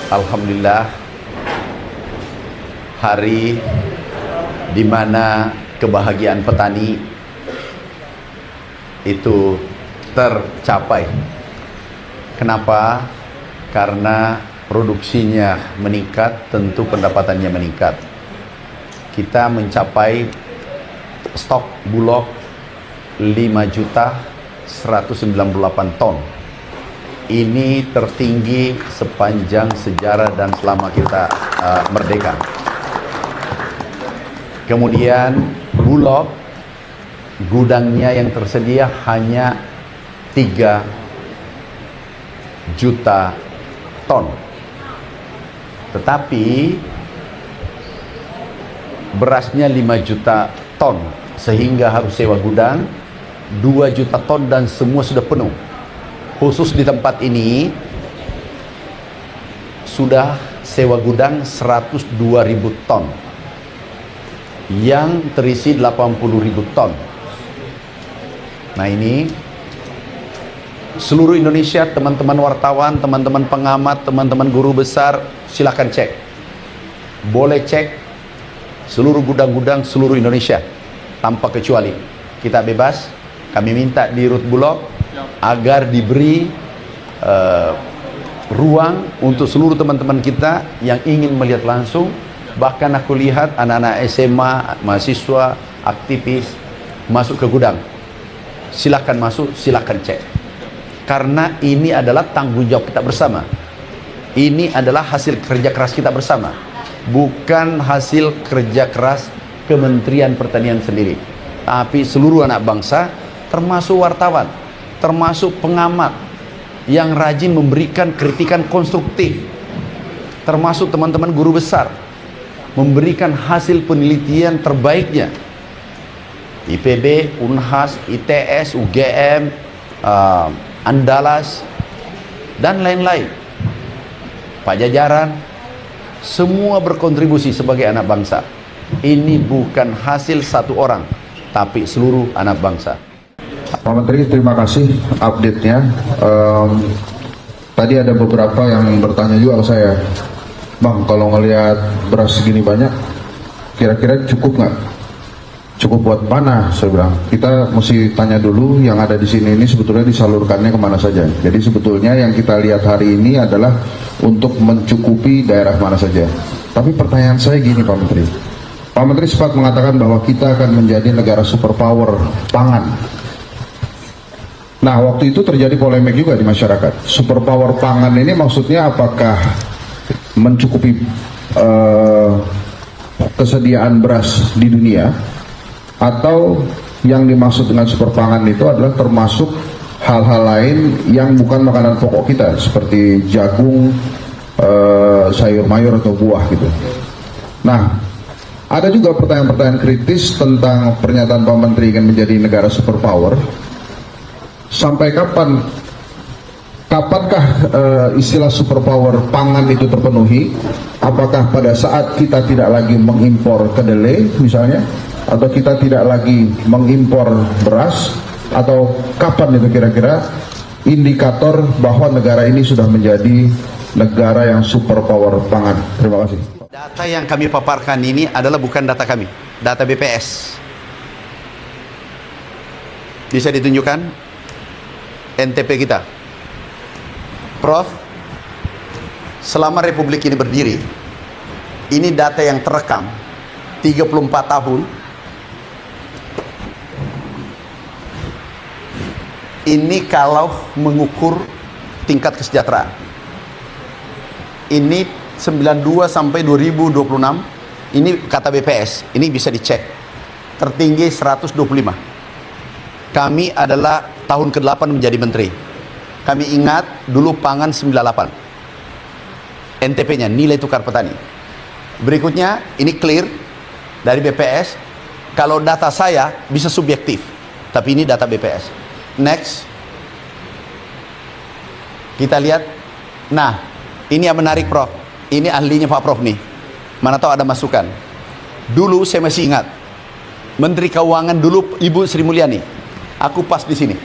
Alhamdulillah, hari di mana kebahagiaan petani itu tercapai. Kenapa? Karena produksinya meningkat, tentu pendapatannya meningkat. Kita mencapai stok bulog 5.198 ton. Ini tertinggi sepanjang sejarah dan selama kita merdeka. Kemudian bulog gudangnya yang tersedia hanya 3 juta ton. Tetapi berasnya 5 juta ton, sehingga harus sewa gudang 2 juta ton dan semua sudah penuh. Khusus di tempat ini sudah sewa gudang 102.000 ton yang terisi 80.000 ton. Nah, ini seluruh Indonesia, teman-teman wartawan, teman-teman pengamat, teman-teman guru besar, silakan cek. Boleh cek seluruh gudang-gudang seluruh Indonesia tanpa kecuali. Kita bebas. Kami minta di Rut Bulog agar diberi ruang untuk seluruh teman-teman kita yang ingin melihat langsung. Bahkan aku lihat anak-anak SMA, mahasiswa, aktivis masuk ke gudang. Silakan masuk, silakan cek. Karena ini adalah tanggung jawab kita bersama. Ini adalah hasil kerja keras kita bersama, bukan hasil kerja keras Kementerian Pertanian sendiri, tapi seluruh anak bangsa, termasuk wartawan, termasuk pengamat yang rajin memberikan kritikan konstruktif, termasuk teman-teman guru besar memberikan hasil penelitian terbaiknya. IPB, Unhas, ITS, UGM, Andalas, dan lain-lain. Pajajaran, semua berkontribusi sebagai anak bangsa. Ini bukan hasil satu orang, tapi seluruh anak bangsa. Pak Menteri, terima kasih update-nya. Tadi ada beberapa yang bertanya juga ke saya, Bang, kalau ngelihat beras segini banyak, kira-kira cukup nggak? Cukup buat mana? Saya bilang, kita mesti tanya dulu yang ada di sini ini sebetulnya disalurkannya kemana saja. Jadi sebetulnya yang kita lihat hari ini adalah untuk mencukupi daerah mana saja. Tapi pertanyaan saya gini, Pak Menteri. Pak Menteri sempat mengatakan bahwa kita akan menjadi negara superpower pangan. Nah, waktu itu terjadi polemik juga di masyarakat. Superpower pangan ini maksudnya apakah mencukupi kesediaan beras di dunia, atau yang dimaksud dengan super pangan itu adalah termasuk hal-hal lain yang bukan makanan pokok kita, seperti jagung, sayur mayur atau buah gitu. Nah, ada juga pertanyaan-pertanyaan kritis tentang pernyataan Pak Menteri ingin menjadi negara superpower. Sampai kapankah istilah superpower pangan itu terpenuhi? Apakah pada saat kita tidak lagi mengimpor kedelai misalnya, atau kita tidak lagi mengimpor beras, atau kapan itu kira-kira indikator bahwa negara ini sudah menjadi negara yang superpower pangan? Terima kasih. Data yang kami paparkan ini adalah bukan data kami, data BPS. Bisa ditunjukkan NTP kita. Prof, selama Republik ini berdiri, ini data yang terekam 34 tahun. Ini kalau mengukur tingkat kesejahteraan. Ini 92 sampai 2026, ini kata BPS, ini bisa dicek. Tertinggi 125. Kami adalah tahun ke-8 menjadi menteri. Kami ingat dulu pangan 98. NTP-nya, nilai tukar petani. Berikutnya, ini clear dari BPS. Kalau data saya bisa subjektif, tapi ini data BPS. Next. Kita lihat. Nah, ini yang menarik, Prof. Ini ahlinya Pak Prof nih. Mana tahu ada masukan. Dulu saya masih ingat, Menteri Keuangan dulu Ibu Sri Mulyani. Aku pas di sini.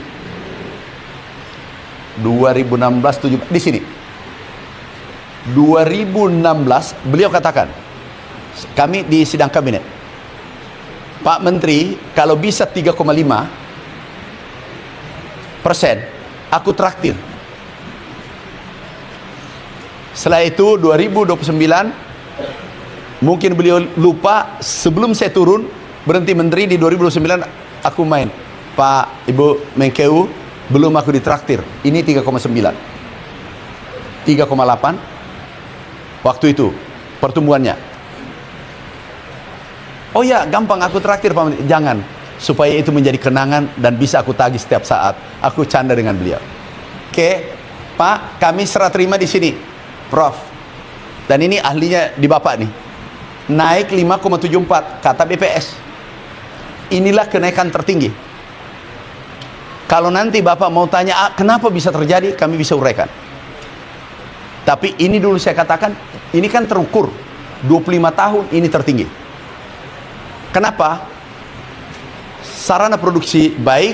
2016 17 di sini. 2016 beliau katakan, kami di sidang kabinet, Pak Menteri, kalau bisa 3,5%, aku traktir. Setelah itu 2029, mungkin beliau lupa, sebelum saya turun berhenti menteri di 2029, aku main, Pak Ibu Menkeu, belum aku ditraktir. Ini 3,9, 3,8 waktu itu pertumbuhannya. Oh ya, gampang aku traktir Pak Menteri. Jangan, supaya itu menjadi kenangan dan bisa aku tagih setiap saat. Aku canda dengan beliau. Oke, Pak, kami serah terima di sini, Prof. Dan ini ahlinya di Bapak nih. Naik 5,74 kata BPS. Inilah kenaikan tertinggi. Kalau nanti Bapak mau tanya, kenapa bisa terjadi, kami bisa uraikan. Tapi ini dulu saya katakan, ini kan terukur 25 tahun ini tertinggi. Kenapa? Sarana produksi baik,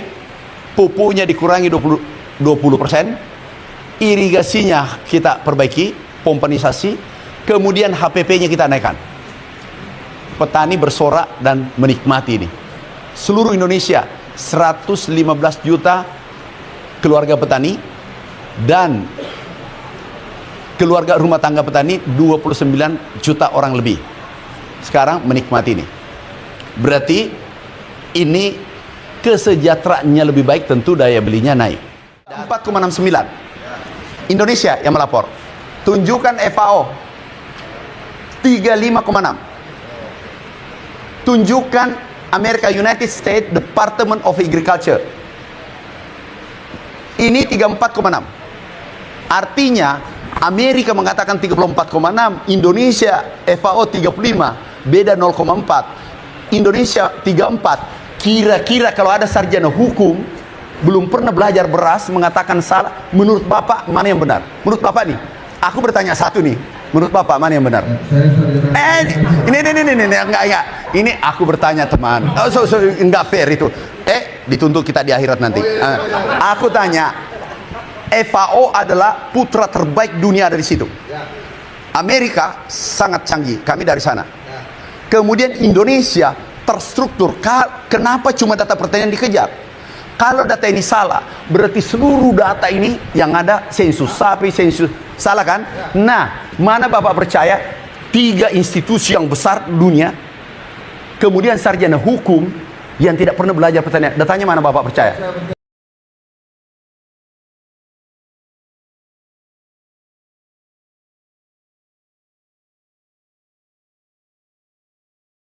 pupuknya dikurangi 20%, irigasinya kita perbaiki, pompanisasi, kemudian HPP-nya kita naikkan. Petani bersorak dan menikmati ini. Seluruh Indonesia 115 juta keluarga petani dan keluarga rumah tangga petani 29 juta orang lebih sekarang menikmati ini. Berarti ini kesejahteraannya lebih baik, tentu daya belinya naik. 4,69 Indonesia yang melapor. Tunjukkan FAO 35,6. Tunjukkan Amerika United States Department of Agriculture. Ini 34,6. Artinya Amerika mengatakan 34,6, Indonesia FAO 35, beda 0,4. Indonesia 34. Kira-kira kalau ada sarjana hukum belum pernah belajar beras mengatakan salah, menurut Bapak mana yang benar? Menurut Bapak nih, aku bertanya satu nih, menurut Bapak mana yang benar? Ini enggak. Ini aku bertanya teman. Enggak fair itu. Dituntut kita di akhirat nanti. Aku tanya, FAO adalah putra terbaik dunia dari situ. Amerika sangat canggih, kami dari sana. Kemudian Indonesia terstruktur. Kenapa cuma data pertanian dikejar? Kalau data ini salah, berarti seluruh data ini yang ada sensus sapi, sensus salah kan? Nah, mana Bapak percaya 3 institusi yang besar dunia, kemudian sarjana hukum yang tidak pernah belajar pertanian, datanya mana Bapak percaya?